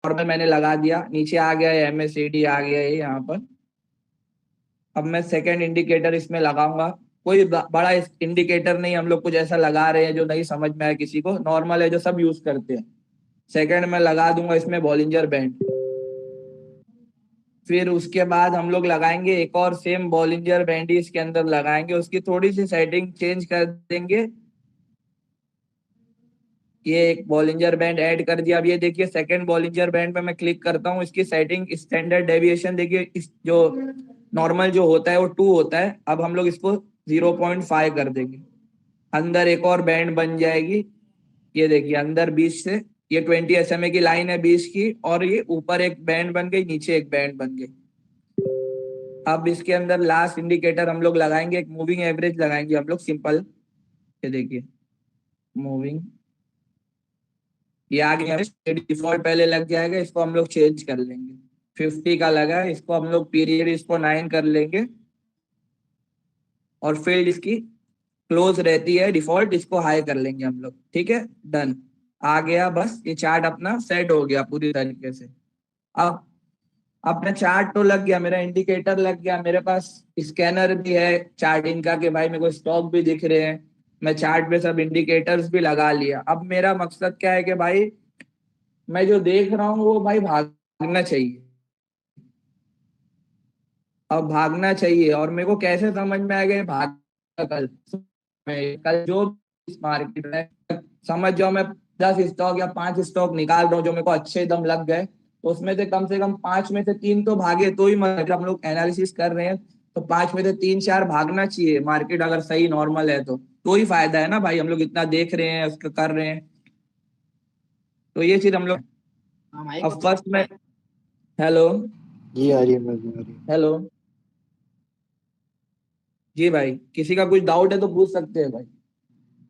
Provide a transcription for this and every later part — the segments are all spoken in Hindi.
नॉर्मल मैंने लगा दिया, नीचे आ गया है MACD आ गया है यहाँ पर। अब मैं सेकंड इंडिकेटर इसमें लगाऊंगा। कोई बड़ा इंडिकेटर नहीं, हम लोग कुछ ऐसा लगा रहे हैं जो नहीं समझ में आया किसी को, नॉर्मल है जो सब यूज करते हैं। सेकंड में लगा दूंगा इसमें बॉलिंजर बैंड। फिर उसके बाद हम लोग लगाएंगे एक और सेम बॉलिंजर बैंड ही इसके अंदर लगाएंगे, उसकी थोड़ी सी सेटिंग चेंज कर देंगे। ये एक बॉलिंजर बैंड ऐड कर दिया। अब ये देखिए सेकंड बॉलिंजर बैंड पे मैं क्लिक करता हूँ, इसकी सेटिंग स्टैंडर्ड डेविएशन देखिए, इस जो नॉर्मल जो होता है वो 2 होता है, अब हम लोग इसको 0.5 कर देंगे। अंदर एक और बैंड बन जाएगी। ये देखिए अंदर 20 से ये 20 SMA की लाइन है 20 की, और ये ऊपर एक बैंड बन गई, नीचे एक बैंड बन गई। अब इसके अंदर लास्ट इंडिकेटर हम लोग लगाएंगे, एक मूविंग एवरेज लगाएंगे हम लोग सिंपल। ये देखिए मूविंग, ये आगे डिफॉल्ट पहले लग जाएगा, इसको हम लोग चेंज कर लेंगे। 50 का लगा है, इसको हम लोग पीरियड इसको 9 कर लेंगे, और फील्ड इसकी क्लोज रहती है डिफॉल्ट, इसको हाई कर लेंगे हम लोग। ठीक है, डन। आ गया, बस ये चार्ट अपना सेट हो गया पूरी तरीके से। अब अपना चार्ट तो लग गया, मेरा इंडिकेटर लग गया, मेरे पास स्कैनर भी है चार्टिंग का कि भाई मेरे को स्टॉक भी दिख रहे हैं, मैं चार्ट पे सब इंडिकेटर्स भी लगा लिया। अब मेरा मकसद क्या है कि भाई मैं जो देख रहा हूँ वो भाई भागना चाहिए। अब भागना चाहिए, और मेरे को कैसे समझ में आ गया भाग कल, कल जो इस मार्केट में समझ जाओ मैं 10 स्टॉक या 5 स्टॉक निकाल रहा हूँ जो मेरे को अच्छे दम लग गए, तो उसमें से कम 5 में से 3 तो भागे, तो ही मतलब हम लोग एनालिसिस कर रहे हैं तो 5 में से 3-4 भागना चाहिए। मार्केट अगर सही नॉर्मल है तो ही फायदा है ना भाई, हम लोग इतना देख रहे हैं उसको कर रहे हैं, तो ये चीज हम लोग। अब फर्स्ट में हेलो, जी आ रही है, आ रही है। हेलो जी भाई, किसी का कुछ डाउट है तो पूछ सकते हैं भाई।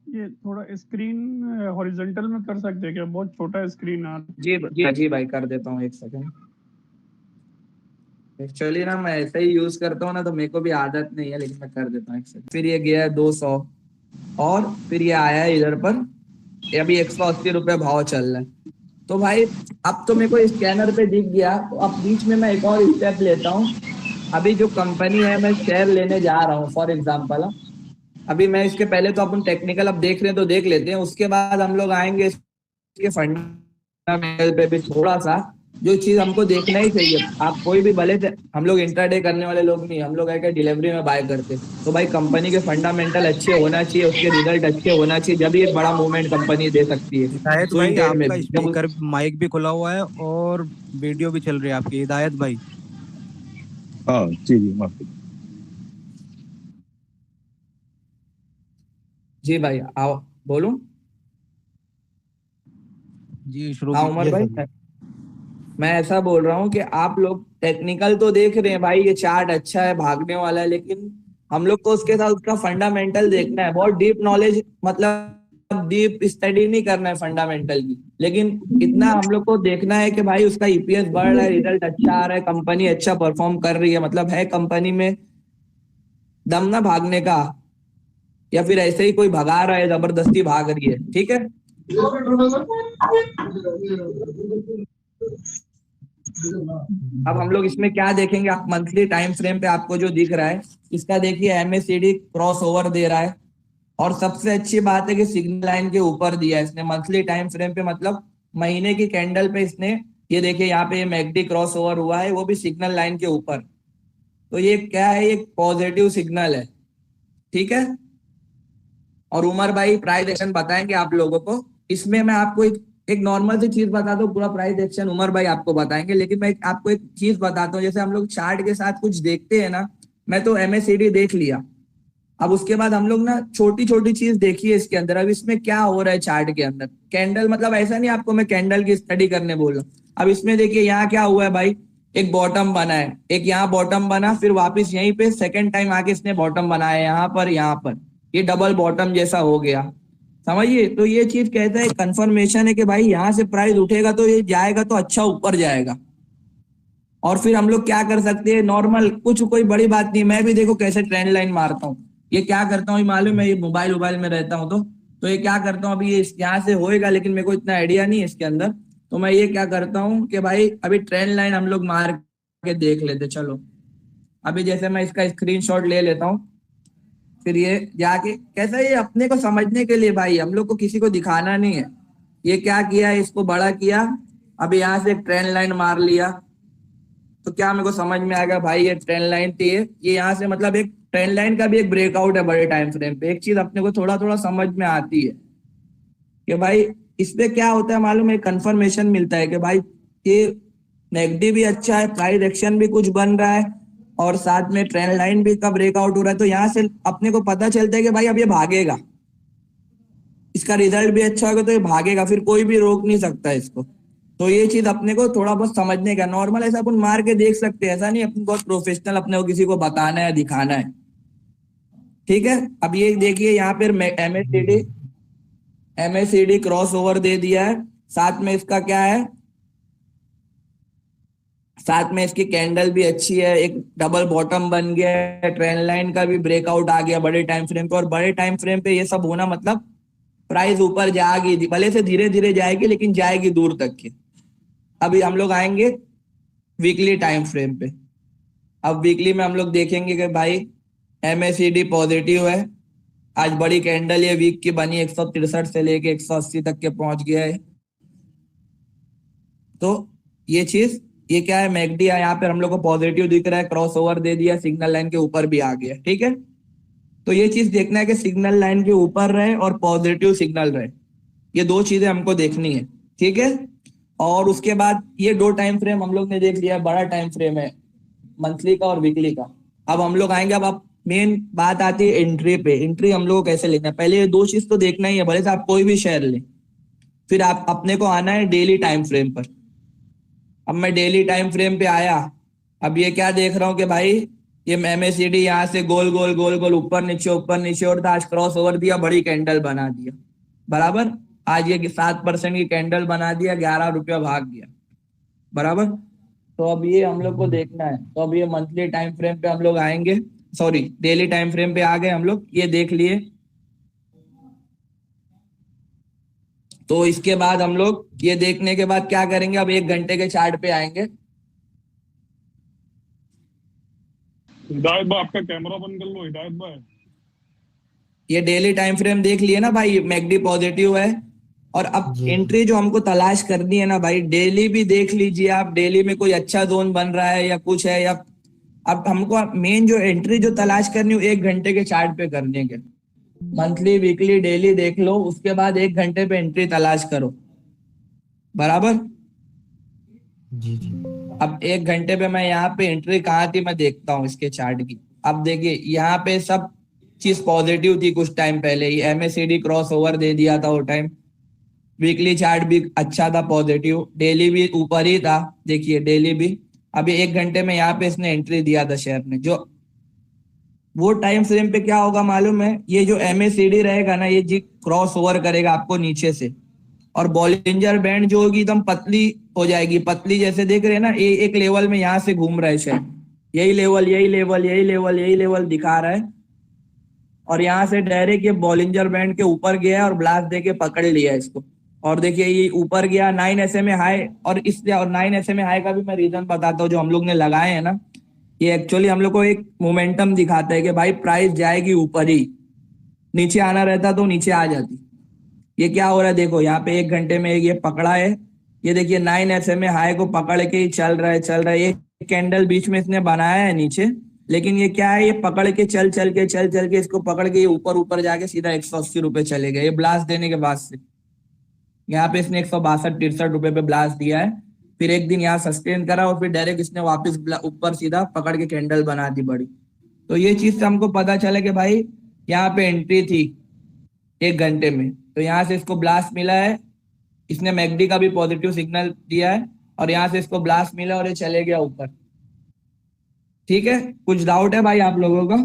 ये थोड़ा स्क्रीन हॉरिजॉन्टल में कर सकते हैं क्या? बहुत छोटा स्क्रीन आ जी जी जी भाई, कर देता हूँ, एक सेकंड। एक्चुअली ना मैं ऐसे ही यूज करता हूँ ना, तो मेरे को भी आदत नहीं है, लेकिन मैं कर देता हूँ एक सेकंड। फिर ये गया है 200, और फिर ये आया है इधर पर, ये अभी 180 रुपये भाव चल रहा है। तो भाई अब तो मेरे को स्कैनर पे दिख गया, तो अब बीच में मैं एक और स्टेप लेता हूँ। अभी जो कंपनी है मैं शेयर लेने जा रहा हूँ फॉर एग्जाम्पल। अभी मैं इसके पहले तो अपन टेक्निकल अब देख रहे हैं तो देख लेते हैं, उसके बाद हम लोग आएंगे इसके फंडामेंटल पे भी थोड़ा सा, जो चीज हमको देखना ही चाहिए। आप कोई भी भले हम लोग इंट्राडे करने वाले लोग नहीं, हम लोग है डिलीवरी में बाय करते, तो भाई कंपनी के फंडामेंटल अच्छे होना चाहिए, उसके रिजल्ट अच्छे होना चाहिए, जब ये बड़ा मूवमेंट कंपनी दे सकती है हिदायत स्विंग भाई, ट्रेड में आपका भी। स्पीकर माइक भी खुला हुआ है और वीडियो भी चल रही है आपकी। हिदायत भाई। हाँ जी जी, माफ कीजिए। जी भाई आओ, बोलूं? जी शुरू हाँ उमर कीजिए। भाई, मैं ऐसा बोल रहा हूँ कि आप लोग टेक्निकल तो देख रहे हैं भाई, ये चार्ट अच्छा है भागने वाला है, लेकिन हम लोग को उसके साथ उसका फंडामेंटल देखना है। बहुत डीप नॉलेज मतलब डीप स्टडी नहीं करना है फंडामेंटल की, लेकिन इतना हम लोग को देखना है कि भाई उसका EPS बढ़ रहा है, रिजल्ट अच्छा आ रहा है, कंपनी अच्छा परफॉर्म कर रही है, मतलब है कंपनी में दम ना भागने का, या फिर ऐसे ही कोई भगा रहा है, जबरदस्ती भाग रही है। ठीक है, अब हम लोग इसमें क्या देखेंगे, आप मंथली टाइम फ्रेम पे आपको जो दिख रहा है, इसका देखिए MACD क्रॉस ओवर दे रहा है, और सबसे अच्छी बात है कि सिग्नल लाइन के ऊपर दिया है इसने मंथली टाइम फ्रेम पे, मतलब महीने की कैंडल पे इसने, ये देखिए यहाँ पे MACD क्रॉस ओवर हुआ है, वो भी सिग्नल लाइन के ऊपर, तो ये क्या है, ये पॉजिटिव सिग्नल है। ठीक है, और उमर भाई प्राइस एक्शन बताएंगे आप लोगों को। इसमें मैं आपको एक नॉर्मल सी चीज बताता हूँ, पूरा प्राइस एक्शन उमर भाई आपको बताएंगे, लेकिन मैं आपको एक चीज बताता हूँ, जैसे हम लोग चार्ट के साथ कुछ देखते हैं ना, मैं तो MACD देख लिया, अब उसके बाद हम लोग ना छोटी छोटी चीज देखिए इसके अंदर। अब इसमें क्या हो रहा है चार्ट के अंदर, कैंडल, मतलब ऐसा नहीं आपको मैं कैंडल की स्टडी करने बोल रहा हूँ। अब इसमें देखिए यहाँ क्या हुआ है भाई, एक बॉटम बना है, एक यहाँ बॉटम बना, फिर वापस यहीं पे सेकंड टाइम आके इसने बॉटम बनाया यहाँ पर ये डबल बॉटम जैसा हो गया, समझिए। तो ये चीज कहता है, कंफर्मेशन है कि भाई यहाँ से प्राइस उठेगा तो ये जाएगा तो अच्छा ऊपर जाएगा। और फिर हम लोग क्या कर सकते हैं, नॉर्मल कुछ कोई बड़ी बात नहीं, मैं भी देखो कैसे ट्रेंड लाइन मारता हूँ। ये क्या करता हूँ मालूम है, ये मोबाइल में रहता हूँ, तो ये क्या करता हूँ, अभी ये यहाँ से होएगा, लेकिन मेरे को इतना आइडिया नहीं है इसके अंदर, तो मैं ये क्या करता हूँ कि भाई अभी ट्रेंड लाइन हम लोग मार के देख लेते। चलो अभी जैसे मैं इसका स्क्रीनशॉट ले लेता हूँ, फिर ये जाके कैसा, ये अपने को समझने के लिए भाई, हम लोग को किसी को दिखाना नहीं है। ये क्या किया, इसको बड़ा किया, अभी यहाँ से एक ट्रेंड लाइन मार लिया, तो क्या मेरे को समझ में आ गया भाई ये ट्रेंड लाइन थी। ये यहाँ से मतलब एक ट्रेंड लाइन का भी एक ब्रेकआउट है बड़े टाइम फ्रेम पे। एक चीज अपने को थोड़ा थोड़ा समझ में आती है कि भाई इसपे क्या होता है मालूम है, कंफर्मेशन मिलता है कि भाई ये नेगेटिव भी अच्छा है, प्राइस एक्शन भी कुछ बन रहा है, और साथ में ट्रेंड लाइन भी का ब्रेकआउट हो रहा है। तो यहाँ से अपने को पता चलता है कि भाई अब ये भागेगा, इसका रिजल्ट भी अच्छा होगा तो ये भागेगा, फिर कोई भी रोक नहीं सकता इसको। तो ये चीज अपने को थोड़ा बहुत समझने का, नॉर्मल ऐसा अपन मार के देख सकते हैं, ऐसा नहीं अपन बहुत प्रोफेशनल अपने को किसी को बताना है दिखाना है। ठीक है, अब ये देखिए यहाँ पे MACD क्रॉस ओवर दे दिया है, साथ में इसका क्या है, साथ में इसकी कैंडल भी अच्छी है, एक डबल बॉटम बन गया है, ट्रेंड लाइन का भी ब्रेकआउट आ गया बड़े टाइम फ्रेम पे। और बड़े टाइम फ्रेम पे ये सब होना मतलब प्राइस ऊपर जाएगी, भले से धीरे धीरे जाएगी लेकिन जाएगी दूर तक की। अभी हम लोग आएंगे वीकली टाइम फ्रेम पे। अब वीकली में हम लोग देखेंगे कि भाई MACD पॉजिटिव है, आज बड़ी कैंडल ये वीक की बनी, 163 से लेके 180 तक के पहुंच गया है। तो ये चीज, ये क्या है, मैकडी है, यहाँ पे हम लोग को पॉजिटिव दिख रहा है, क्रॉस ओवर दे दिया, सिग्नल लाइन के ऊपर भी आ गया। ठीक है, तो ये चीज देखना है कि सिग्नल लाइन के ऊपर रहे और पॉजिटिव सिग्नल रहे, ये दो चीजें हमको देखनी है। ठीक है, और उसके बाद ये दो टाइम फ्रेम हम लोग ने देख लिया, बड़ा टाइम फ्रेम है मंथली का और वीकली का। अब हम लोग आएंगे, अब मेन बात आती है एंट्री पे। एंट्री हम लोग को कैसे लेना है, पहले ये दो चीज तो देखना ही है, भले से आप कोई भी शेयर लें। फिर आप अपने को आना है डेली टाइम फ्रेम पर। अब मैं डेली टाइम फ्रेम पे आया, अब ये क्या देख रहा हूँ कि भाई ये MACD यहाँ से गोल गोल गोल गोल ऊपर नीचे और आज क्रॉस ओवर दिया, बड़ी कैंडल बना दिया बराबर। आज ये 7% की कैंडल बना दिया, 11 रुपया भाग गया बराबर। तो अब ये हम लोग को देखना है। तो अब ये मंथली टाइम फ्रेम पे हम लोग आएंगे, सॉरी डेली टाइम फ्रेम पे आ गए हम लोग, ये देख लिए। तो इसके बाद हम लोग ये देखने के बाद क्या करेंगे, अब 1 घंटे के चार्ट पे आएंगे। हिदायत भाई आपका कैमरा बंद कर लो हिदायत भाई। ये डेली टाइम फ्रेम देख लिए ना भाई, मैकडी पॉजिटिव है। और अब एंट्री जो हमको तलाश करनी है ना भाई, डेली भी देख लीजिए आप, डेली में कोई अच्छा जोन बन रहा है या कुछ है, या अब हमको मेन जो एंट्री जो तलाश करनी है 1 घंटे के चार्ट पे करने के। मंथली वीकली डेली देख लो, उसके बाद 1 घंटे पे एंट्री तलाश करो बराबर। जी जी। अब 1 घंटे पे मैं यहाँ पे एंट्री कहाँ थी मैं देखता हूँ इसके चार्ट की। अब देखिए यहाँ पे सब चीज पॉजिटिव थी कुछ टाइम पहले ही, MACD क्रॉस ओवर दे दिया था वो टाइम, वीकली चार्ट भी अच्छा था पॉजिटिव, डेली भी ऊपर ही था, देखिए डेली भी। अभी 1 घंटे में यहाँ पे इसने एंट्री दिया था शेयर ने, जो वो टाइम फ्रेम पे क्या होगा मालूम है, ये जो MACD रहेगा ना, ये जी क्रॉस ओवर करेगा आपको नीचे से, और बॉलिंजर बैंड जो होगी एकदम पतली हो जाएगी, पतली जैसे देख रहे हैं ना, ये एक लेवल में यहाँ से घूम रहा है शेयर, यही लेवल दिखा रहा है, और यहाँ से डायरेक्ट ये बॉलिंजर बैंड के ऊपर गया और ब्लास्ट देके पकड़ लिया इसको। और देखिए ये ऊपर गया 9 SMA हाई, और इसलिए, और 9 SMA हाई का भी मैं रीजन बताता हूँ, जो हम लोग ने लगाए हैं ना, ये एक्चुअली हम लोग को एक मोमेंटम दिखाता है कि भाई प्राइस जाएगी ऊपर ही, नीचे आना रहता तो नीचे आ जाती। ये क्या हो रहा है देखो, यहाँ पे 1 घंटे में ये पकड़ा है, ये देखिए 9 SMA हाई को पकड़ के ही चल रहा है। ये कैंडल बीच में इसने बनाया है नीचे, लेकिन ये क्या है, ये पकड़ के चल के इसको पकड़ के ये ऊपर जाके सीधा 180 रुपए चले गए, ये ब्लास्ट देने के बाद से। यहाँ पे इसने 162-63 रुपए पे ब्लास्ट दिया है, फिर एक दिन यहाँ सस्टेन करा और फिर डायरेक्ट इसने वापस ऊपर सीधा पकड़ के कैंडल बना दी बड़ी। तो ये चीज से हमको पता चला कि भाई यहाँ पे एंट्री थी 1 घंटे में, तो यहाँ से इसको ब्लास्ट मिला है, इसने मैकडी का भी पॉजिटिव सिग्नल दिया है, और यहाँ से इसको ब्लास्ट मिला और ये चले गया ऊपर। ठीक है, कुछ डाउट है भाई आप लोगों का?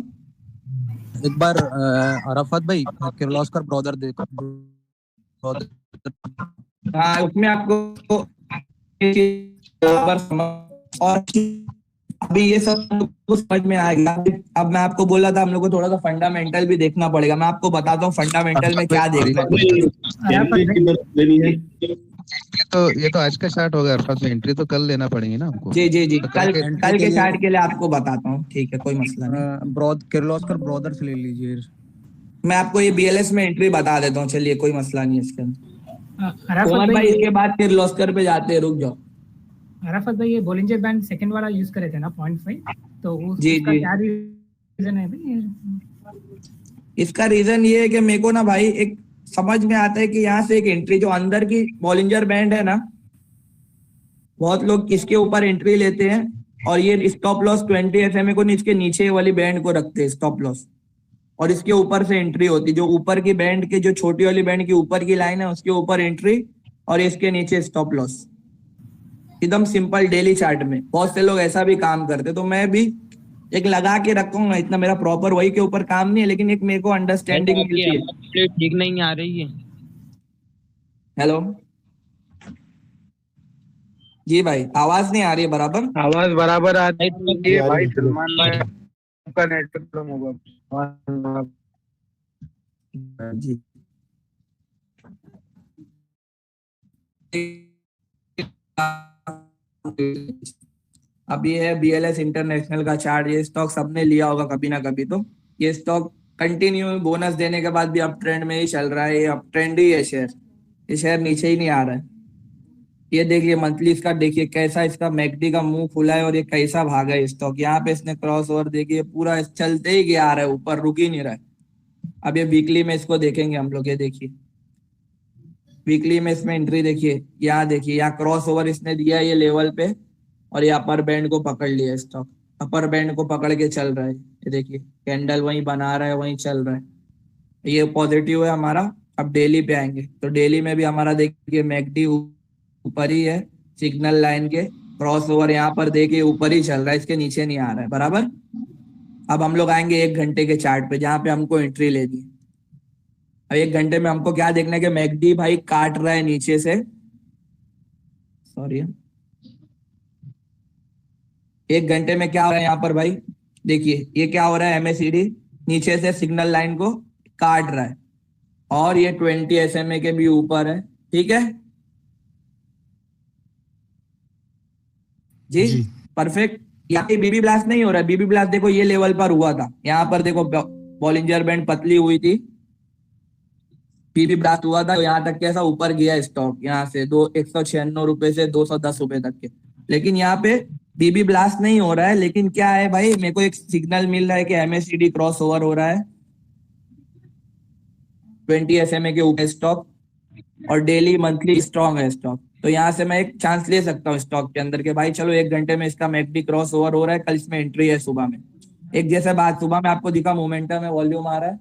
एक बार अराफात भाई किर्लोस्कर ब्रदर देखो। हाँ, उसमें आपको और अभी ये सब समझ में आएगा। अब मैं आपको बोला था हम लोग को थोड़ा सा फंडामेंटल भी देखना पड़ेगा, मैं आपको बताता हूँ फंडामेंटल में क्या देखना है। ये तो आज का स्टार्ट हो गया अरफात में, एंट्री तो कल लेना पड़ेगी ना हमको। जी जी जी, तो कल के कल के चार्ट के लिए आपको बताता हूँ, ठीक है, कोई मसला नहीं। किर्लोस्कर ब्रदर्स ले लीजिए। मैं आपको ये बीएलएस में एंट्री बता देता हूँ, चलिए कोई मसला नहीं है इसके अंदर। अराफत कोमल भाई भाई, इसके बाद किर्लोस्कर पे जाते हैं, रुक जाओ। अराफत भाई ये बोलिंजर बैंड सेकंड वाला यूज करे थे ना 0.5, तो जी, उसका जी। क्या रीजन है भाई? इसका रीजन ये है कि मेरे को ना भाई एक समझ में आता है कि यहाँ से एक एंट्री जो अंदर की बॉलिंजर बैंड है ना, बहुत लोग इसके ऊपर एंट्री लेते हैं और ये स्टॉप लॉस 20 SMA को इसके नीचे वाली बैंड को रखते हैं स्टॉप लॉस, और इसके ऊपर से एंट्री होती है। जो ऊपर की बैंड के जो छोटी वाली बैंड की ऊपर की लाइन है उसके ऊपर एंट्री और इसके नीचे स्टॉप लॉस। एकदम सिंपल डेली चार्ट में बहुत से लोग ऐसा भी काम करते, तो मैं भी एक लगा के रखूंगा, इतना मेरा प्रॉपर वही के ऊपर काम नहीं है, लेकिन एक मेरे को अंडरस्टैंडिंग मिलती है। ठीक नहीं आ रही है। हेलो जी भाई, आवाज नहीं आ रही है बराबर? आवाज बराबर आ रही है भाई। सलमान भाई का नेटवर्क प्रॉब्लम होगा जी। अब ये है बीएलएस इंटरनेशनल का चार्ट। ये स्टॉक सबने लिया होगा कभी ना कभी, तो ये स्टॉक कंटिन्यू बोनस देने के बाद भी अप ट्रेंड में ही चल रहा है। ये अप ट्रेंड ही है शेयर, ये शेयर नीचे ही नहीं आ रहा है। ये देखिए मंथली इसका, देखिए कैसा इसका मैकडी का मुंह खुला है और ये कैसा भागा है स्टॉक। यहाँ पे इसने क्रॉस ओवर देखिए पूरा चलते ही गया आ रहा है, ऊपर रुक ही नहीं रहा है। अब ये वीकली में इसको देखेंगे हम लोग, ये देखिए वीकली में इसमें एंट्री देखिए, यहाँ देखिए यहाँ क्रॉस ओवर इसने दिया है ये लेवल पे, और ये अपर बैंड को पकड़ लिया स्टॉक, अपर बैंड को पकड़ के चल रहा है। ये देखिए कैंडल वहीं बना रहा है, वहीं चल रहा है, ये पॉजिटिव है हमारा। अब डेली पे आएंगे तो डेली में भी हमारा देखिए मैकडी ऊपर ही है, सिग्नल लाइन के क्रॉस ओवर यहाँ पर देखिए ऊपर ही चल रहा है, इसके नीचे नहीं आ रहा है बराबर। अब हम लोग आएंगे 1 घंटे के चार्ट पे, जहाँ पे हमको एंट्री लेनी है। अब 1 घंटे में हमको क्या देखना है कि मैकडी भाई काट रहा है नीचे से, सॉरी 1 घंटे में क्या हो रहा है यहाँ पर भाई, देखिए ये क्या हो रहा है, MACD नीचे से सिग्नल लाइन को काट रहा है और ये 20 SMA के भी ऊपर है, ठीक है जी, परफेक्ट। यहाँ पे बीबी ब्लास्ट नहीं हो रहा है, बीबी ब्लास्ट देखो ये लेवल पर हुआ था, यहाँ पर देखो बॉलिंजर बैंड पतली हुई थी, बीबी ब्लास्ट हुआ था, तो यहाँ तक कैसा ऊपर गया स्टॉक, यहाँ से 196 रुपए से 210 रुपए तक के। लेकिन यहाँ पे बीबी ब्लास्ट नहीं हो रहा है, लेकिन क्या है भाई, मेरे को एक सिग्नल मिल रहा है कि MACD क्रॉस ओवर हो रहा है 20 SMA के ऊपर स्टॉक, और डेली मंथली स्ट्रॉन्ग है स्टॉक। तो यहाँ से मैं एक चांस ले सकता हूँ स्टॉक के अंदर के भाई चलो 1 घंटे में इसका मैकडी क्रॉस ओवर हो रहा है, कल इसमें एंट्री है सुबह में। एक जैसे बात सुबह में आपको दिखा मोमेंटम है, वॉल्यूम आ रहा है,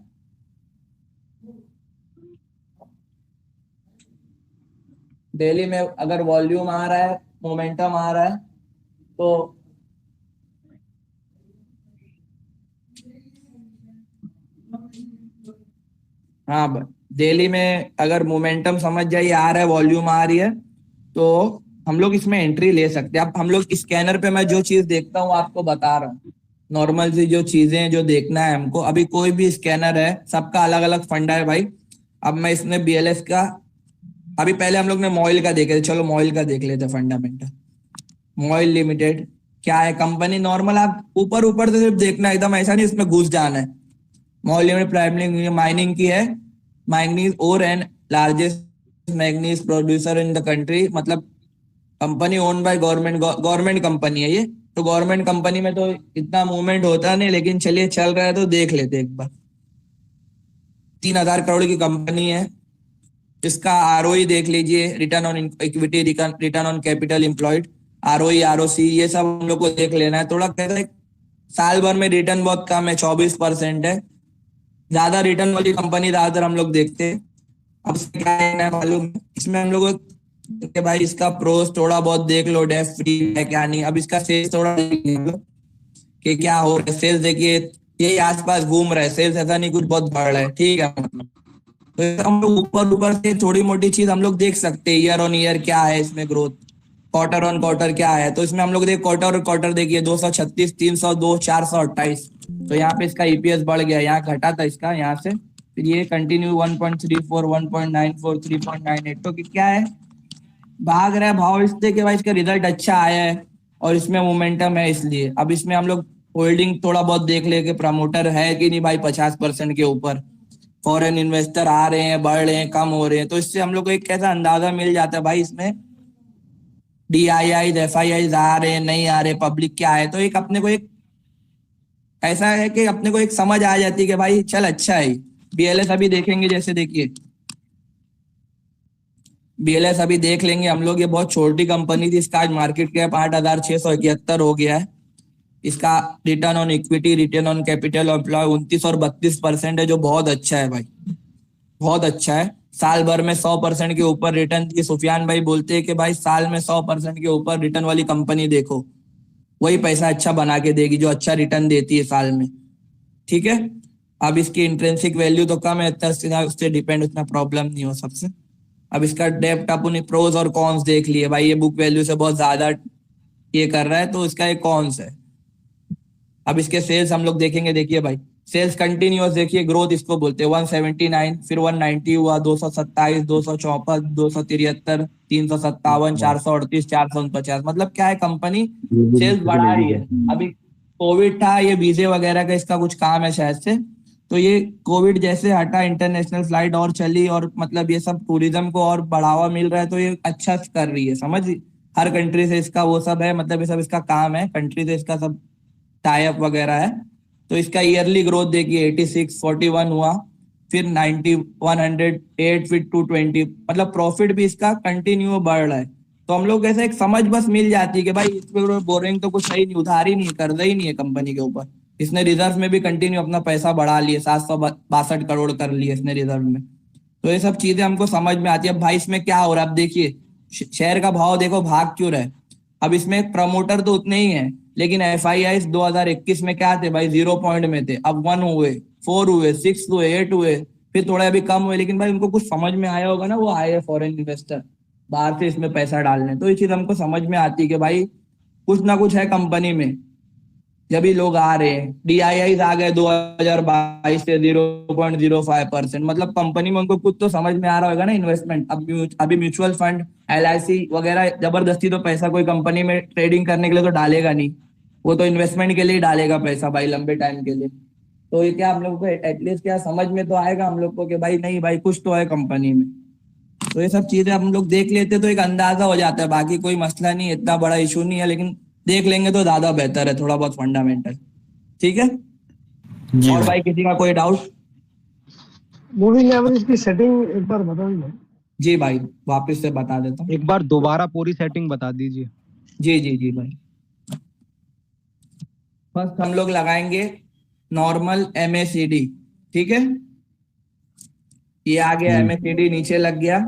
डेली में अगर वॉल्यूम आ रहा है, मोमेंटम आ रहा है, तो हाँ डेली में अगर मोमेंटम समझ जाइए आ रहा है, वॉल्यूम आ रही है, तो हम लोग इसमें एंट्री ले सकते हैं। अब हम लोग स्कैनर पे मैं जो चीज देखता हूँ आपको बता रहा हूँ, नॉर्मल सी जो चीजें जो देखना है हमको, अभी कोई भी स्कैनर है सबका अलग अलग फंडा है भाई। अब मैं इसमें BLS का, अभी पहले हम लोग ने मॉइल का देखे थे, चलो मॉइल का देख लेते फंडामेंटल। मॉइल लिमिटेड क्या है कंपनी, नॉर्मल आप ऊपर ऊपर से सिर्फ देखना, एकदम ऐसा नहीं इसमें घुस जाना है। मॉइल लिमिटेड प्राइमरी माइनिंग की है, manganese ore and largest manganese producer in the country, मतलब company own by government company है ये। तो गवर्नमेंट कंपनी में तो इतना मूवमेंट होता नहीं, लेकिन चलिए चल रहा है तो देख लेते एक बार। 3000 करोड़ की कंपनी है, इसका ROE देख लीजिए, return on equity, return on capital employed, ROE ROC, ये सब हम लोग को देख लेना है। थोड़ा कहता है साल भर में रिटर्न बहुत कम है, 24% है, ज्यादा रिटर्न वाली कंपनी ज्यादातर हम लोग देखते हैं। अब इसमें क्या है मालूम, इसमें हम लोग कि भाई इसका प्रोस थोड़ा बहुत देख लो, डेफ फ्री है क्या नहीं। अब इसका सेल्स थोड़ा कि क्या हो रहा है, सेल्स देखिए यही आसपास घूम रहा है, सेल्स ऐसा नहीं कुछ बहुत बढ़ रहा है, ठीक है। तो हम लोग ऊपर से थोड़ी मोटी चीज हम लोग देख सकते हैं, ईयर ऑन ईयर क्या है इसमें ग्रोथ, क्वार्टर ऑन क्वार्टर क्या है। तो इसमें हम लोग क्वार्टर और क्वार्टर देखिए 236, 302, 428, तो यहाँ पे इसका EPS बढ़ गया, यहाँ घटा था इसका, यहाँ से फिर ये कंटिन्यू 1.34, 1.94, 3.98, तो क्या है भाग रहा है भाव इसलिए कि भाई इसका रिजल्ट अच्छा आया है और इसमें मोमेंटम है, इसलिए अब इसमें हम लोग होल्डिंग थोड़ा बहुत देख ले कि प्रमोटर है कि नहीं भाई 50% के ऊपर, फॉरेन इन्वेस्टर आ रहे हैं, बढ़ रहे हैं, कम हो रहे हैं, तो इससे हम लोग को एक कैसा अंदाजा मिल जाता है भाई इसमें DII FII आ रहे हैं नहीं आ रहे, पब्लिक क्या है, तो एक अपने को एक ऐसा है कि अपने को एक समझ आ जाती है कि भाई चल अच्छा है। BLS अभी देखेंगे, जैसे देखिए BLS अभी देख लेंगे हम लोग, ये बहुत छोटी कंपनी थी, इसका आज मार्केट कैप 8,671 हो गया है। इसका return on equity, return on capital employ 29 और 32% है, जो बहुत अच्छा है भाई, बहुत अच्छा है। साल भर में 100% के ऊपर रिटर्न दी। सुफियान भाई बोलते हैं कि भाई साल में 100% के ऊपर रिटर्न वाली कंपनी देखो, वही पैसा अच्छा बना के देगी जो अच्छा रिटर्न देती है साल में, ठीक है। अब इसकी इंट्रिंसिक वैल्यू तो कम है, उससे डिपेंड उतना प्रॉब्लम नहीं हो सबसे। अब इसका डेप्ट अपन प्रोज और कॉन्स देख लिए भाई, ये बुक वैल्यू से बहुत ज्यादा ये कर रहा है तो इसका एक कॉन्स है। अब इसके सेल्स हम लोग देखेंगे, देखिए भाई सेल्स कंटिन्यूअस देखिए, ग्रोथ इसको बोलते हैं। 179 फिर 190 हुआ, 227, 264, 273, 357, 438, 449, मतलब क्या है कंपनी सेल्स बढ़ा रही है। अभी कोविड था, ये वीजे वगैरह का इसका कुछ काम है शायद से, तो ये कोविड जैसे हटा, इंटरनेशनल फ्लाइट और चली और मतलब ये सब टूरिज्म को और बढ़ावा मिल रहा है, तो ये अच्छा कर रही है, समझ। हर कंट्री से इसका वो सब है, मतलब ये सब इसका काम है, कंट्री से इसका सब टाई अप वगैरह है। तो इसका ईयरली ग्रोथ देखिए 86, 41 हुआ, फिर 90, 108, फिर 220, मतलब प्रॉफिट भी इसका कंटिन्यू बढ़ रहा है। तो हम लोग ऐसे एक समझ बस मिल जाती है कि भाई इसमें बोरिंग तो कुछ है नहीं, उधार ही नहीं है, कर्जा ही नहीं है कंपनी के ऊपर। इसने रिजर्व में भी कंटिन्यू अपना पैसा बढ़ा लिया, 762 करोड़ कर लिया इसने रिजर्व में। तो ये सब चीजें हमको समझ में आती है। अब भाई इसमें क्या हो रहा है, अब देखिए शेयर का भाव देखो भाग क्यों रहा है। अब इसमें प्रमोटर तो उतने ही है, लेकिन FII 2021 में क्या थे भाई, 0 पॉइंट में थे, अब 1 हुए, 4 हुए, 6 हुए, 8 हुए, फिर थोड़ा अभी कम हुए, लेकिन भाई उनको कुछ समझ में आया होगा ना, वो आए फॉरेन इन्वेस्टर बाहर से इसमें पैसा डालने, तो ये चीज हमको समझ में आती है कि भाई कुछ ना कुछ है कंपनी में, जब भी लोग आ रहे हैं। DII आ गए 2022 से 0.05%, मतलब कंपनी में उनको कुछ तो समझ में आ रहा होगा ना इन्वेस्टमेंट। अभी म्यूचुअल फंड LIC वगैरह जबरदस्ती तो पैसा कोई कंपनी में ट्रेडिंग करने के लिए तो डालेगा नहीं, वो तो इन्वेस्टमेंट के लिए ही डालेगा पैसा भाई, लंबे टाइम के लिए। तो ये क्या हम लोग को एटलीस्ट क्या समझ में तो आएगा हम लोग को कि भाई नहीं भाई कुछ तो है कंपनी में। तो ये सब चीजें हम लोग देख लेते तो एक अंदाजा हो जाता है, बाकी कोई मसला नहीं, इतना बड़ा इशू नहीं है, लेकिन देख लेंगे तो ज्यादा बेहतर है, थोड़ा बहुत फंडामेंटल, ठीक है। और भाई किसी का कोई डाउट? मूविंग एवरेज की सेटिंग एक बार बताइए। जी भाई वापस से बता देता हूँ, एक बार दोबारा पूरी सेटिंग बता दीजिए। जी जी जी भाई। फर्स्ट हम लोग लगाएंगे नॉर्मल MACD, ठीक है, ये आ गया MACD नीचे लग गया।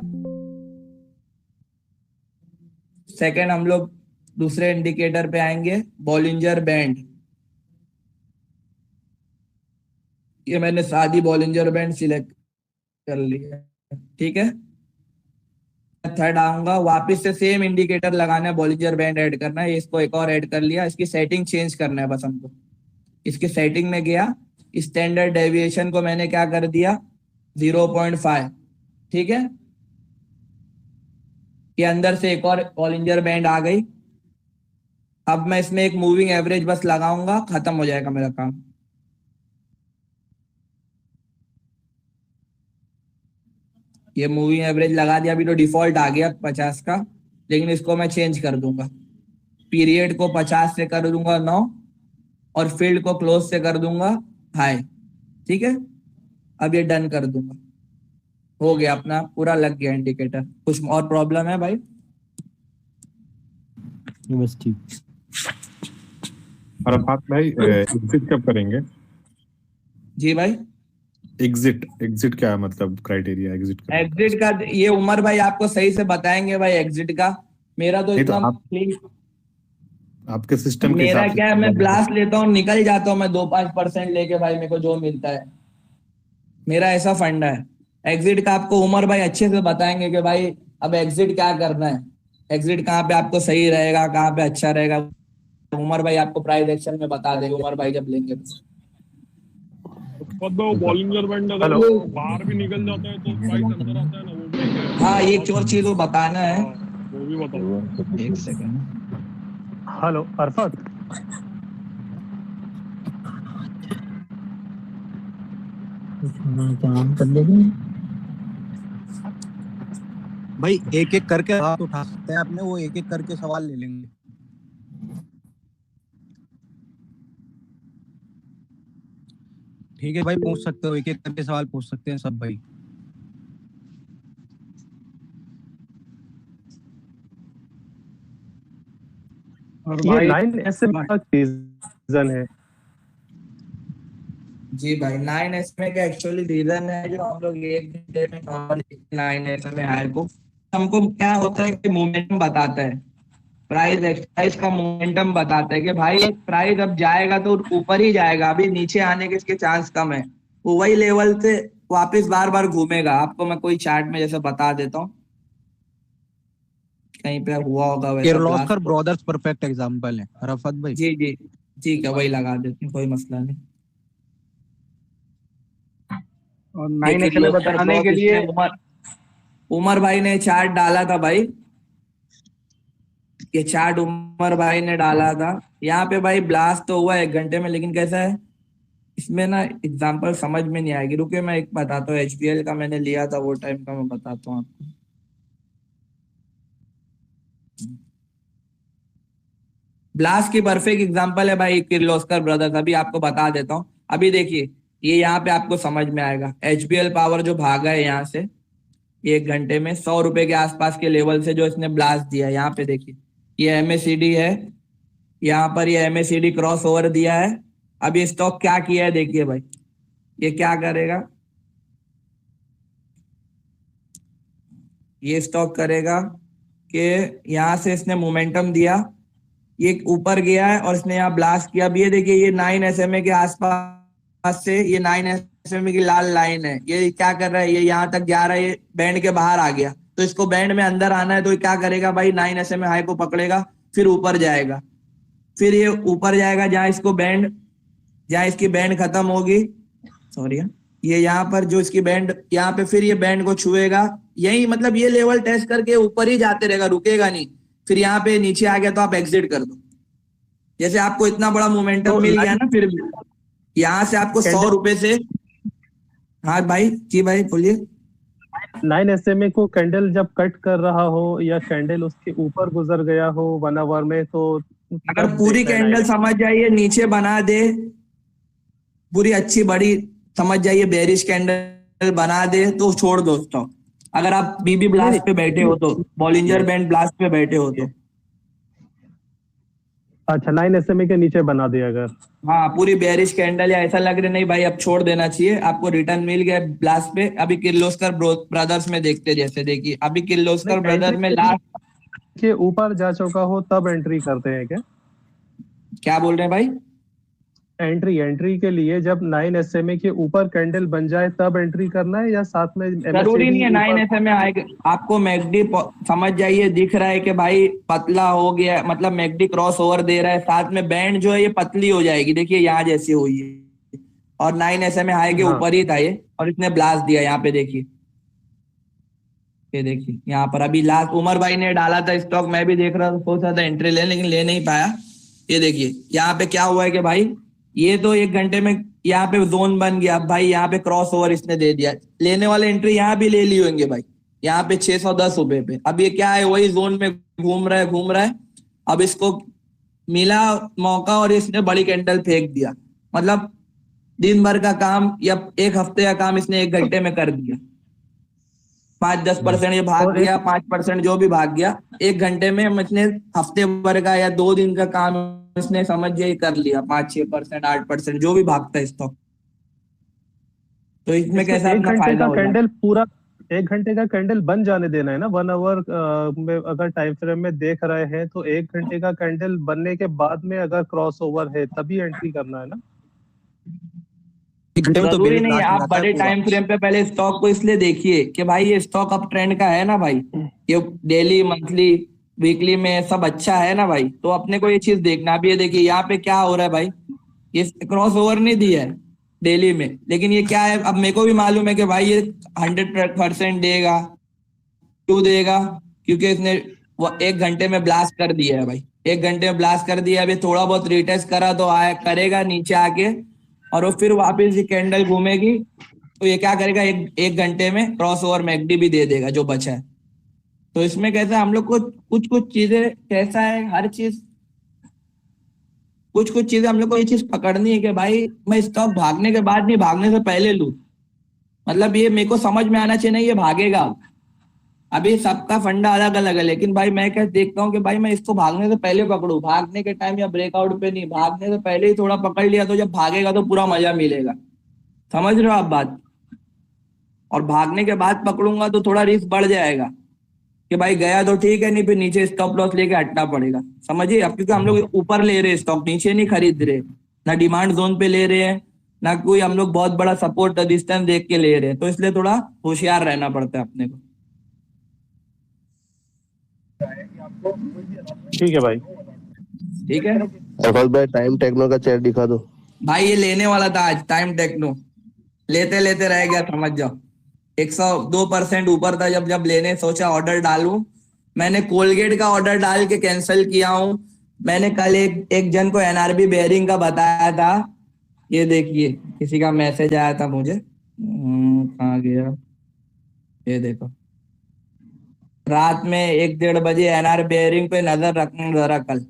सेकंड हम लोग दूसरे इंडिकेटर पे आएंगे, बॉलिंजर बैंड, ये मैंने सादी बॉलिंजर बैंड सिलेक्ट कर लिया, ठीक है। थर्ड आऊंगा, वापस से सेम इंडिकेटर लगाना है, बॉलिंजर बैंड ऐड करना है, इसको एक और ऐड कर लिया, इसकी सेटिंग चेंज करना है बस हमको। इसकी सेटिंग में गया, स्टैंडर्ड डेविएशन को मैंने क्या कर दिया 0.5, ठीक है। ये अंदर से एक और बॉलिंजर बैंड आ गई। अब मैं इसमें एक मूविंग एवरेज बस लगाऊंगा, खत्म हो जाएगा मेरा काम। ये मूविंग एवरेज लगा दिया, अभी तो डिफॉल्ट आ गया 50 का, लेकिन इसको मैं चेंज कर दूंगा, पीरियड को 50 से कर दूंगा 9 और फील्ड को क्लोज से कर दूंगा हाई, ठीक है। अब ये डन कर दूंगा, हो गया अपना पूरा लग गया इंडिकेटर। कुछ और प्रॉब्लम है भाई? बस ठीक। अरफात भाई एग्जिट कब करेंगे? जी भाई एग्जिट क्या मतलब क्राइटेरिया एग्जिट का? एग्जिट का ये उमर भाई आपको सही से बताएंगे भाई एग्जिट का। मेरा तो इतना आपके सिस्टम के मेरा हिसाब से क्या है, मैं ब्लास्ट लेता हूँ निकल जाता हूँ मैं 2-5% लेके भाई, मेरे को जो मिलता है, मेरा ऐसा फंडा है। एग्जिट का आपको उमर भाई अच्छे से बताएंगे कि भाई अब एग्जिट क्या करना है, एग्जिट कहाँ पे आपको सही रहेगा, कहाँ पे अच्छा रहेगा, उमर भाई आपको प्राइस एक्शन में बता देंगे, उमर भाई जब लेंगे। बॉलिंजर बैंड अगर वो बाहर भी निकल जाता है तो प्राइस अंदर आता है ना, वो भी हाँ एक और चीज वो बताना है, एक सेकंड। हेलो अरफत, कर देंगे। भाई एक एक करके हाथ उठा सकते हैं अपने, वो एक एक करके सवाल ले लेंगे। ठीक है भाई, पूछ सकते हो, एक एक करके सवाल पूछ सकते हैं सब भाई। और ये भाई 9SM का रीजन है। जी भाई, 9SM का एक्चुअली रीजन है जो हम लोग एक घंटे में नॉर्मल 9SM हाई को, हमको क्या होता है कि मोमेंटम बताता है, प्राइस एक्सरसाइज का मोमेंटम बताता है कि भाई प्राइस अब जाएगा तो ऊपर ही जाएगा, अभी नीचे आने के इसके चांस कम है, वो वही लेवल से वापस बार बार घूमेगा। आपको मैं कोई चार्ट में जैसे बता देता हूँ, कहीं पे हुआ होगा वैसा Kirloskar blast। Brothers perfect example है रफत भाई। जी जी, ठीक है, वही लगा देते हैं, कोई मसला नहीं। और ये 9SM किर्लोस्कर बताने ब्लॉक के लिए इसमें उमर भाई ने चार्ट डाला था भाई, ये चार्ट उमर भाई ने डाला था। यहाँ पे भाई ब्लास्ट तो हुआ 1 घंटे में, लेकिन कैसा है इसमें ना एग्जांपल समझ में नहीं आएगी। रुके मैं एक बताता हूँ, HBL का मैंने लिया था वो टाइम का, मैं बताता हूँ आपको। ब्लास्ट की परफेक्ट एग्जांपल है भाई किर्लोस्कर ब्रदर्स, अभी आपको बता देता हूँ। अभी देखिए ये यहाँ पे आपको समझ में आएगा, HBL पावर जो भागा है यहाँ से, ये 1 घंटे में 100 रुपए के आसपास के लेवल से जो इसने ब्लास्ट दिया है, यहाँ पे देखिए ये MACD है, यहाँ पर ये MACD क्रॉस ओवर दिया है। अब ये स्टॉक क्या किया है देखिए भाई, ये क्या करेगा, ये स्टॉक करेगा कि यहाँ से इसने मोमेंटम दिया, ये ऊपर गया है और इसने यहाँ ब्लास्ट किया। अब ये देखिए ये 9SMA के आसपास से, ये 9SMA की लाल लाइन है, ये क्या कर रहा है, ये यहाँ तक जा रहा है, ये बैंड के बाहर आ गया, तो इसको बैंड में अंदर आना है, तो ये क्या करेगा भाई 9SMA हाई को पकड़ेगा, फिर ऊपर जाएगा, फिर ये ऊपर जाएगा जहां इसको बैंड, जहां इसकी बैंड खत्म होगी, सॉरी ये यहाँ पर जो इसकी बैंड यहाँ पे, फिर ये बैंड को छुएगा, यही मतलब ये लेवल टेस्ट करके ऊपर ही जाते रहेगा, रुकेगा नहीं। फिर यहाँ पे नीचे आ गया तो आप एग्जिट कर दो। जैसे आपको इतना बड़ा मोमेंटम तो मिल गया ना, फिर यहाँ से आपको 100 रुपए से, हाँ भाई जी भाई बोलिए। 9SMA को कैंडल जब कट कर रहा हो या कैंडल उसके ऊपर गुजर गया हो 1 आवर में, तो अगर पूरी कैंडल समझ जाइए नीचे बना दे, पूरी अच्छी बड़ी समझ जाइए बेरिश कैंडल बना दे तो छोड़ दो स्टॉक। अगर आप BB ब्लास्ट पे बैठे हो तो, बॉलिंजर बैंड ब्लास्ट पे बैठे हो तो, अच्छा 9SMA के नीचे बना दिया अगर, हाँ पूरी बेरिश कैंडल या ऐसा लग रहा नहीं भाई अब छोड़ देना चाहिए, आपको रिटर्न मिल गया ब्लास्ट पे। अभी किर्लोस्कर ब्रदर्स में देखते, जैसे देखिए अभी किर्लोस्कर ब्रदर्स में लास्ट के ऊपर जा चुका हो तब एंट्री करते हैं क्या बोल रहे हैं भाई? एंट्री के लिए जब 9SMA के ऊपर कैंडल बन जाए तब एंट्री करना है, या साथ में जरूरी नहीं है 9SMA आएगा, आपको मैकडी समझ जाइए दिख रहा है कि भाई पतला हो गया, मतलब मैकडी क्रॉस ओवर दे रहा है, साथ में बैंड जो है ये पतली हो जाएगी, देखिए यहाँ जैसी हुई है, और 9SMA हाई के ऊपर ही था ये, और इसने ब्लास्ट दिया यहाँ पे देखिए, ये देखिए यहाँ पर अभी लास्ट उमर भाई ने डाला था स्टॉक, मैं भी देख रहा था, सोचा था एंट्री ले, लेकिन ले नहीं पाया। ये देखिए यहाँ पे क्या हुआ है कि भाई ये तो 1 घंटे में यहाँ पे जोन बन गया, भाई यहाँ पे क्रॉस ओवर इसने दे दिया, लेने वाले एंट्री यहाँ भी ले ली होंगे भाई, यहाँ पे 610 रुपए पे। अब ये क्या है, वही जोन में घूम रहा है, अब इसको मिला मौका और इसने बड़ी कैंडल फेंक दिया, मतलब दिन भर का काम या 1 हफ्ते का काम इसने 1 घंटे में कर दिया। 5-10% ये भाग गया, 5% जो भी भाग गया 1 घंटे में, इसने हफ्ते भर का या 2 दिन का काम इसने समझ ये कर लिया, 5-6%, 8% जो भी भागता है स्टॉक। तो इसमें कैसा अपना फायदा हो कैंडल पूरा 1 घंटे का कैंडल बन जाने देना है ना। 1 आवर में अगर टाइम फ्रेम में देख रहे हैं तो 1 घंटे का कैंडल बनने के बाद में अगर क्रॉस ओवर है तभी एंट्री करना है ना। जरूरी नहीं है, आप बड़े टाइम फ्रेम पे पहले स्टॉक को इसलिए देखिए कि भाई ये स्टॉक अप ट्रेंड का है ना भाई, ये डेली मंथली वीकली में सब अच्छा है ना भाई, तो अपने को ये चीज देखना। अब ये देखिए यहाँ पे क्या हो रहा है भाई, ये क्रॉस ओवर नहीं दिया है डेली में, लेकिन ये क्या है, अब मेरे को भी मालूम है कि भाई ये 100% देगा, क्यों देगा, क्योंकि इसने वो 1 घंटे में ब्लास्ट कर दिया है भाई, 1 घंटे में ब्लास्ट कर दिया। अभी थोड़ा बहुत रिटेस्ट करा तो आया करेगा नीचे आके, और वो फिर वापस ये कैंडल घूमेगी तो ये क्या करेगा, एक घंटे में क्रॉस ओवर मैकडी भी दे देगा जो बचा है। तो इसमें कैसा हम लोग को कुछ कुछ चीजें कैसा है, हर चीज कुछ कुछ चीजें हम लोग को ये चीज पकड़नी है कि भाई मैं स्टॉक भागने के बाद नहीं, भागने से पहले लूं। मतलब ये मेरे को समझ में आना चाहिए नहीं ये भागेगा। अभी सबका फंडा अलग अलग है, लेकिन भाई मैं क्या देखता हूँ कि भाई मैं इसको भागने से पहले पकड़ू, भागने के टाइम या ब्रेकआउट पे नहीं, भागने से पहले ही थोड़ा पकड़ लिया तो जब भागेगा तो पूरा मजा मिलेगा। समझ रहे हो आप बात? और भागने के बाद पकड़ूंगा तो थोड़ा रिस्क बढ़ जाएगा कि भाई गया तो ठीक है, नहीं फिर नीचे स्टॉप लॉस लेके हटना पड़ेगा। समझिए अब, क्योंकि हम लोग ऊपर ले रहे हैं स्टॉक, नीचे नहीं खरीद रहे, ना डिमांड जोन पे ले रहे हैं, ना कोई हम लोग बहुत बड़ा सपोर्ट रेजिस्टेंस देख के ले रहे हैं। तो इसलिए थोड़ा होशियार रहना पड़ता है अपने को। ठीक है भाई, ठीक है अरफात भाई, टाइम टेक्नो का चैट दिखा दो भाई। ये लेने वाला था आज टाइम टेक्नो, लेते लेते रह गया, समझ जाओ। 102% ऊपर था जब लेने सोचा ऑर्डर डालूं। मैंने कोलगेट का ऑर्डर डाल के कैंसिल किया हूं। मैंने कल एक जन को एनआरबी बेयरिंग का बताया था, ये देखिए किसी का मैसेज आया था मुझे, कहाँ गया, ये देखो, रात में 1-1:30 बजे एनआर बेयरिंग पे नजर रखना जरा। कल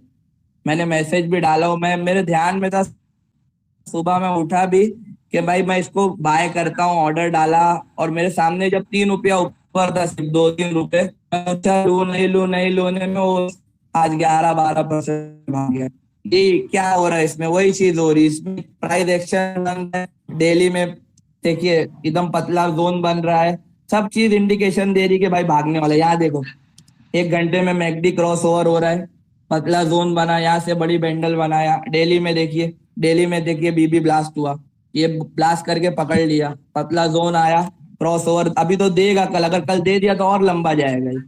मैंने मैसेज भी डाला हूं, मैं मेरे ध्यान में था, सुबह में उठा भी कि भाई मैं इसको बाय करता हूँ, ऑर्डर डाला और मेरे सामने जब 3 रुपया ऊपर था, सिर्फ 2-3 रुपए, नहीं लूने में वो आज 11-12% भाग गया। ये क्या हो रहा है इसमें? वही चीज हो रही है इसमें, प्राइस एक्शन डेली में देखिए एकदम पतला जोन बन रहा है, सब चीज इंडिकेशन दे रही कि भाई भागने वाला। यहाँ देखो 1 घंटे में मैकडी क्रॉस ओवर हो रहा है, पतला जोन बना, यहाँ से बड़ी बैंडल बनाया। डेली में देखिए बीबी ब्लास्ट हुआ, ये ब्लास्ट करके पकड़ लिया, पतला जोन आया, क्रॉस ओवर अभी तो देगा कल, अगर कल दे दिया तो और लंबा जाएगा ये।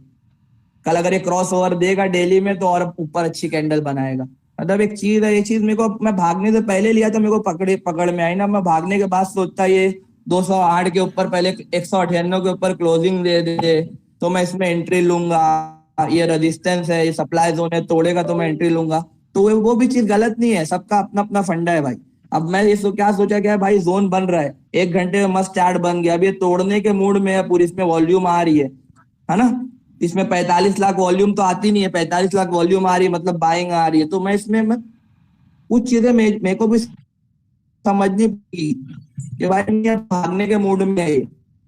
कल अगर ये क्रॉस ओवर देगा डेली में तो और ऊपर अच्छी कैंडल बनाएगा। मतलब एक चीज है, ये चीज मेरे को, मैं भागने से पहले लिया तो मेरे को पकड़ में आई ना, मैं भागने के बाद सोचता ये 208 के ऊपर पहले 198 के ऊपर क्लोजिंग दे दे तो मैं इसमें एंट्री लूंगा, ये रेजिस्टेंस है, ये सप्लाई जोन है, तोड़ेगा तो मैं एंट्री लूंगा। तो वो भी चीज गलत नहीं है, सबका अपना अपना फंडा है भाई। अब मैं ये क्या सोचा क्या भाई, जोन बन रहा है, 1 घंटे में मस्त चार्ट बन गया, अब ये तोड़ने के मूड में है पूरी, इसमें वॉल्यूम आ रही है ना, इसमें 45 लाख वॉल्यूम तो आती नहीं है, 45 लाख वॉल्यूम आ रही है मतलब बाइंग आ रही है। तो मैं इसमें कुछ चीजें मेरे को भी समझनी पड़ी कि भाई भागने के मूड में है,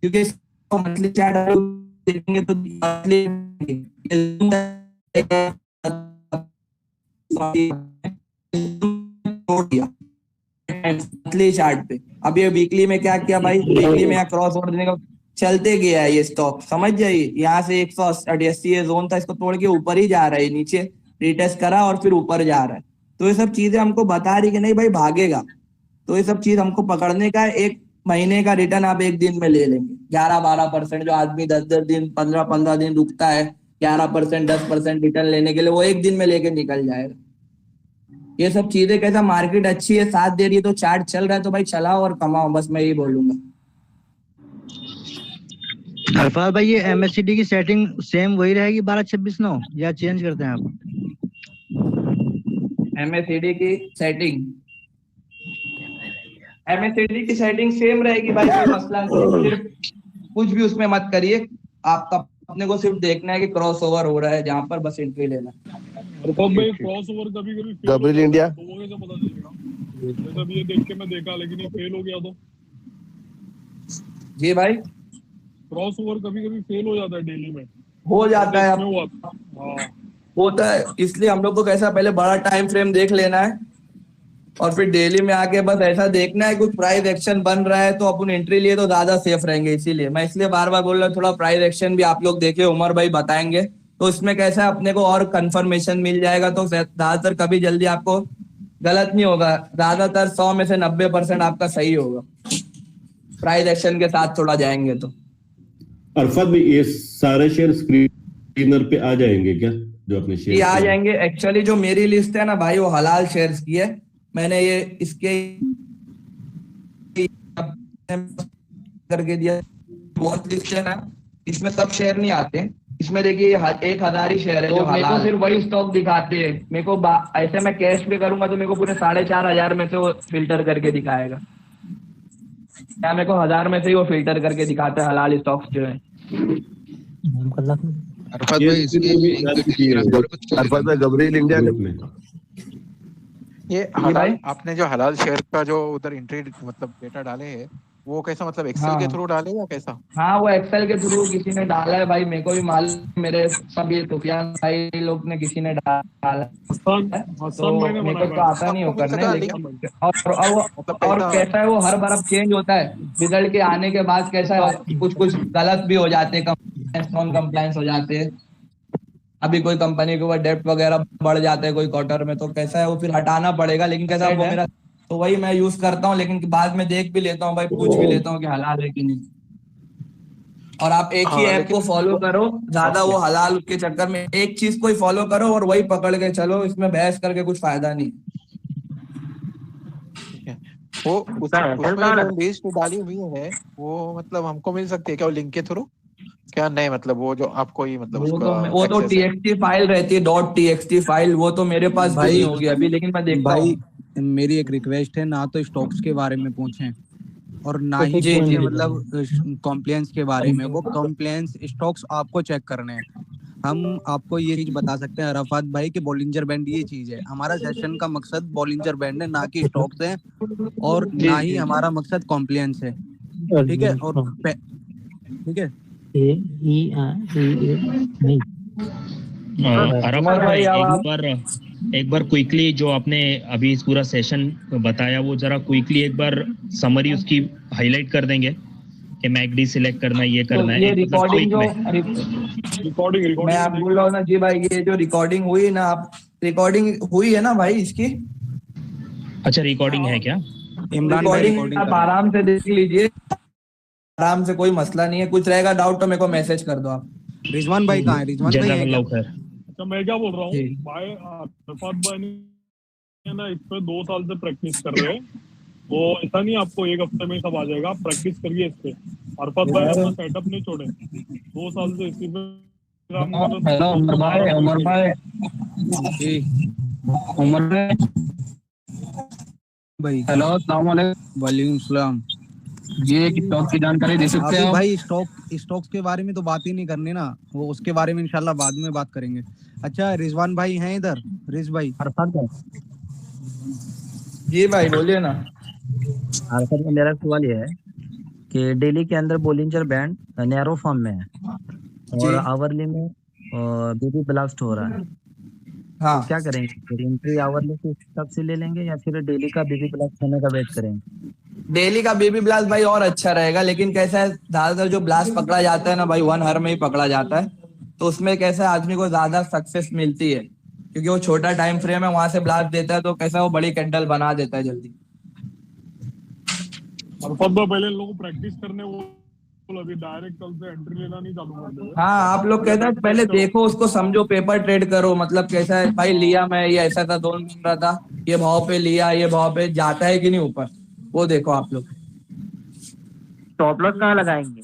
क्योंकि मंथली चार्ट देखेंगे तो मंथली चार्ट पे। अब ये वीकली में क्या किया भाई, वीकली में क्रॉस ओवर देने का चलते गया है ये स्टॉक, समझ जाइए। यहाँ से 180 ये जोन था, इसको तोड़ के ऊपर ही जा रहा है, नीचे रिटेस्ट करा और फिर ऊपर जा रहा है। तो ये सब चीजें हमको बता रही कि नहीं भाई भागेगा। तो ये सब चीज हमको पकड़ने का, 1 महीने का रिटर्न आप 1 दिन में ले लेंगे 11-12%। जो आदमी 10-10 दिन 15-15 दिन रुकता है 11% 10% रिटर्न लेने के लिए, वो 1 दिन में लेके निकल जाएगा। ये सब चीजें कैसा, मार्केट अच्छी है, साथ दे रही है, तो चार्ट चल रहा है तो भाई चलाओ और कमाओ, बस मैं यही बोलूंगा। अरफात भाई, ये एमएससीडी की सेटिंग सेम वही रहेगी 12-26-9 या चेंज करते हैं आप? एमएससीडी की सेटिंग सेम रहेगी भाई, कोई मसला नहीं। सिर्फ कुछ भी उसमें मत करिए, आपका अपने को सिर्फ देखना है कि क्रॉस ओवर हो रहा है, जहां पर बस एंट्री लेना। क्रॉस ओवर कभी गब्रिल इंडिया तो वो कैसे पता चलेगा? जैसा भी ये देख के मैं देखा, लेकिन ये फेल हो गया तो जी भाई, क्रॉस ओवर कभी फेल हो जाता है, डेली में हो जाता है, हाँ होता है। इसलिए हम लोग को कैसा, पहले बड़ा टाइम फ्रेम देख लेना है और फिर डेली में आके बस ऐसा देखना है कुछ प्राइस एक्शन बन रहा है तो अपन एंट्री लिए तो ज्यादा सेफ रहेंगे। इसीलिए मैं बार बार बोल रहा हूँ, थोड़ा प्राइस एक्शन भी आप लोग देखिए, उमर भाई बताएंगे तो इसमें कैसा है अपने को और कंफर्मेशन मिल जाएगा। तो ज्यादातर कभी जल्दी आपको गलत नहीं होगा, ज्यादातर 100 में से 90% आपका सही होगा प्राइस एक्शन के साथ थोड़ा जाएंगे तो। अरफात भाई, ये सारे शेयर स्क्रीनर पे आ जाएंगे क्या, जो अपने शेयर? ये आ जाएंगे। एक्चुअली जो मेरी लिस्ट है ना भाई, वो हलाल शेयर्स की है। मैंने ये इसके करके दिया, बहुत लिस्ट है ना, इसमें सब शेयर नहीं आते, इसमें देखिए 1,000 ही शेयर है, तो मेरे को सिर्फ वही स्टॉक दिखाते हैं। मेरे को ऐसे मैं कैश पे करूंगा तो मेरे को पूरे 4,500 में से वो फिल्टर करके दिखाएगा। क्या मेरे को 1000 में से ही वो फिल्टर करके दिखाता है हलाल स्टॉक्स जो है। अरफात भाई इसकी अरफात भाई गबरील इंडिया में ये हलाल आपने जो हलाल शेयर का जो उधर एंट्री मतलब डेटा डाले हैं वो कैसा मतलब एक्सेल के थ्रू डाले या कैसा? हाँ वो एक्सेल के थ्रू किसी ने डाला है भाई, मेरे को भी मालूम, मेरे सब ये सुफियान भाई लोग ने किसी ने डाला तो मेरे को तो आता नहीं हो करने, लेकिन और कैसा है वो हर बार अब चेंज होता है। रिजल्ट के आने के बाद कैसा है कुछ गलत भी हो जाते हैं, नॉन कंप्लायंस हो जाते हैं। अभी कोई कंपनी के ऊपर डेप्ट वगैरह बढ़ जाते हैं कोई क्वार्टर में, तो कैसा है वो फिर हटाना पड़ेगा। लेकिन कैसा है वो मेरा तो वही मैं यूज करता हूँ, लेकिन बाद में देख भी लेता हूँ भाई, पूछ भी लेता हूँ कि हलाल है कि नहीं। और आप एक ही ऐप को फॉलो करो, ज्यादा वो हलाल के चक्कर में एक चीज को ही फॉलो करो और वही पकड़ के चलो, इसमें बहस करके कुछ फायदा नहीं। वो उसमें लिस्ट डाली हुई है वो मतलब हमको मिल सकती है क्या वो लिंक के थ्रू? क्या नहीं मतलब वो जो आपको ही मतलब वो तो txt फाइल रहती है, .txt फाइल, वो तो मेरे पास भाई होगी अभी, लेकिन मैं देखता हूँ। मेरी एक रिक्वेस्ट है, ना तो स्टॉक्स के बारे में पूछें और ना ही मतलब कॉम्प्लायंस के बारे में। वो कॉम्प्लायंस स्टॉक्स आपको चेक करने हैं। हम आपको ये चीज बता सकते हैं अरफात भाई कि बॉलिंजर बैंड ये चीज है। हमारा सेशन का मकसद बॉलिंजर बैंड है, ना कि स्टॉक्स है, और ना ही हमारा मकसद कॉम्प्लायंस है। ठीक है, और ठीक है एक बार क्विकली जो आपने अभी इस पूरा सेशन बताया वो जरा क्विकली एक बार समरी उसकी हाईलाइट कर देंगे कि मैकडी सिलेक्ट करना, ये करना है। ये रिकॉर्डिंग मैं आप बोल रहा हूँ ना जी भाई, ये जो रिकॉर्डिंग हुई ना, आप रिकॉर्डिंग हुई है ना भाई इसकी? अच्छा रिकॉर्डिंग है क्या? रिकॉर्डिंग आप आराम से देख लीजिए, आराम से, कोई मसला नहीं है। कुछ रहेगा डाउट तो मेरे को मैसेज कर दो आप। रिजवान भाई कहाँ है? रिजवान भाई है क्या? अच्छा मैं क्या बोल रहा हूँ भाई, अरफात भाई ने ना इस पे 2 साल से प्रैक्टिस कर रहे हैं, वो ऐसा नहीं आपको एक हफ्ते में सब आ जाएगा। आप प्रैक्टिस करिए इस पे। अरफात भाई अपना सेटअप नहीं छोड़े, 2 साल से इसी पे काम कर रहे हैं। हेलो उमर भाई, उमर भाई हेलो अस्सलाम वालेकुम। वालेकुम सलाम। ये स्टॉक की जानकारी दे सकते हैं भाई? स्टॉक्स के बारे में तो बात ही नहीं करनी ना, वो उसके बारे में इंशाल्लाह बाद में बात करेंगे। अच्छा रिजवान भाई हैं इधर? रिज भाई, अरफात भाई जी भाई बोलिए ना। अरफात में मेरा सवाल ये है कि डेली के अंदर बोलिंजर बैंड नैरो फॉर्म में है और आवरली में बेबी ब्लास्ट हो रहा है। हाँ, क्या करेंगे फिर? एंट्री आवरली के हिसाब से ले लेंगे या फिर डेली का बेबी ब्लास्ट होने का वेट करेंगे? डेली का बेबी ब्लास्ट भाई और अच्छा रहेगा, लेकिन कैसा है ज्यादातर जो ब्लास्ट पकड़ा जाता है ना भाई 1 आवर में ही पकड़ा जाता है, तो उसमें कैसा है आदमी को ज्यादा सक्सेस मिलती है, क्योंकि वो छोटा टाइम फ्रेम है, वहां से ब्लास्ट देता है तो कैसा वो बड़ी कैंडल बना देता है जल्दी। अरफात भाई पहले लोगों को प्रैक्टिस करने, वो अभी डायरेक्ट कल से एंट्री लेना नहीं चालू कर दे। हाँ आप लोग कहते हैं पहले देखो उसको, समझो, पेपर ट्रेड करो। मतलब कैसा है भाई, लिया मैं, ये ऐसा था, दोनों मिल रहा था, ये भाव पे लिया, ये भाव पे जाता है कि नहीं ऊपर, वो देखो आप लोग। स्टॉप लॉस कहाँ लगाएंगे?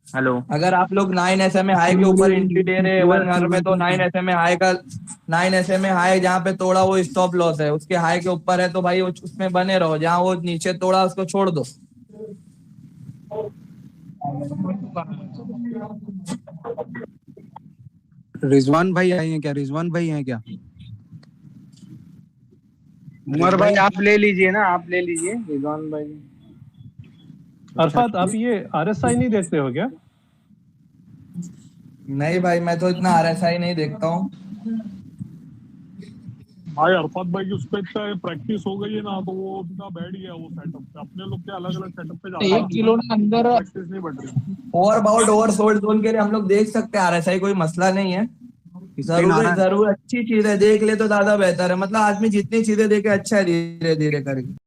हेलो, अगर आप लोग 9 SMA हाई के ऊपर एंट्री दे रहे हैं 1 आवर में, तो 9 SMA हाई का 9 SMA हाई जहाँ पे तोड़ा वो स्टॉप लॉस है, उसके हाई के ऊपर है तो भाई उसमें बने रहो। जहाँ वो नीचे तोड़ा उसको छोड़ दो। रिजवान भाई आए हैं क्या? रिजवान भाई हैं क्या? उमर भाई आप ले लीजिए ना, आप ले लीजिए रिजवान भाई। अरफात आप ये RSI नहीं देखते हो क्या? नहीं भाई मैं तो इतना RSI नहीं देखता हूँ भाई। अरफात भाई की उस पे प्रैक्टिस हो गई है ना, तो वो उतना बैठ गया वो सेटअप पे। अपने लोग के अलग अलग सेटअप पे जाते हैं, 1 किलो ना अंदर प्रैक्टिस नहीं बढ़ रही। ओवरबाउट ओवरसोल्ड जोन के लिए हम लोग देख सकते हैं RSI, कोई मसला नहीं है। जरूर अच्छी चीज है, देख ले तो ज्यादा बेहतर है। मतलब आदमी जितनी चीजें देखे अच्छा है, धीरे धीरे करके।